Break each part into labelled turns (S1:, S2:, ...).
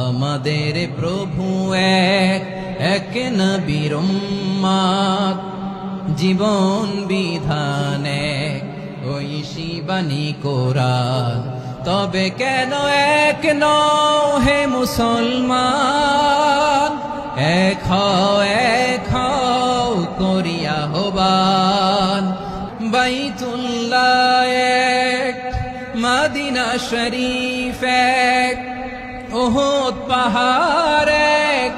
S1: আমাদের প্রভু এক, এক নবীর উম্মত, জীবন বিধান এক, ঐশী বাণী কোরআন। তবে কেন এক নও হে মুসলমান, এক হও করিয়া আহ্বান। বাইতুল্লাহ এক, মদিনা শরীফ এক, উহুদ পাহাড় এক,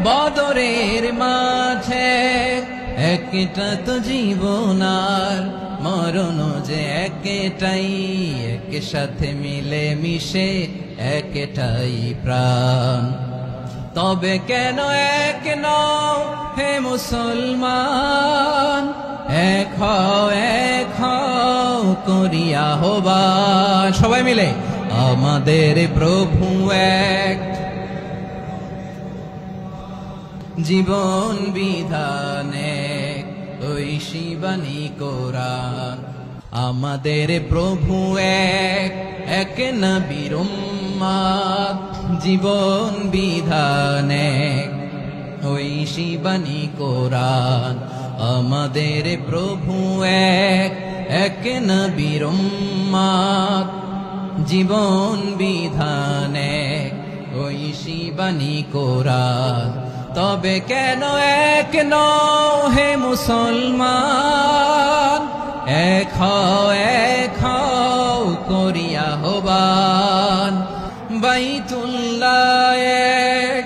S1: বদরের মাঠে একটা তো জীবন আর মরণ যে একটাই, এক সাথে মিলে মিশে একটাই প্রাণ। তবে কেন এক নও হে মুসলমান, এক হও করিয়া আহ্বান। সবাই মিলে আমাদের প্রভু এক, জীবন বিধান এক, ঐশী বাণী কোরআন। আমাদের প্রভু এক, এক নবীর উম্মত, জীবন বিধান এক, ঐশী বাণী কোরআন। আমাদের প্রভু এক, এক নবীর উম্মত, জীবন বিধান এক, ঐশী বাণী কোরআন। তবে কেন এক নও হে মুসলমান, এক হও করিয়া আহ্বান। বাইতুল্লাহ এক,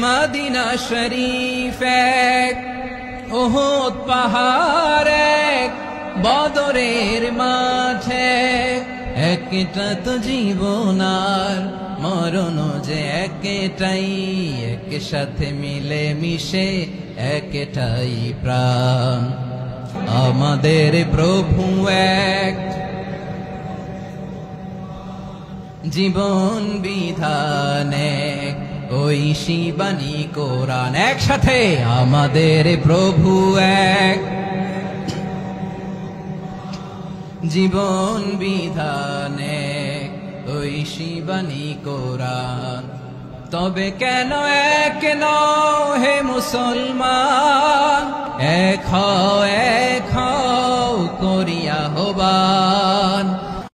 S1: মদিনা শরীফ এক, উহুদ পাহাড় এক, বদরের মাঠে একটা তো জীবন আর মরণ যে একটাই, এক সাথে মিলে মিশে একটাই প্রাণ। আমাদের প্রভু এক, জীবন বিধান এক, ঐশী বাণী কোরআন। একসাথে আমাদের প্রভু এক, জীবন বিধান এক, ঐশী বাণী কোরআন। তবে কেন এক নও হে মুসলমান, এক হও করিয়া আহ্বান।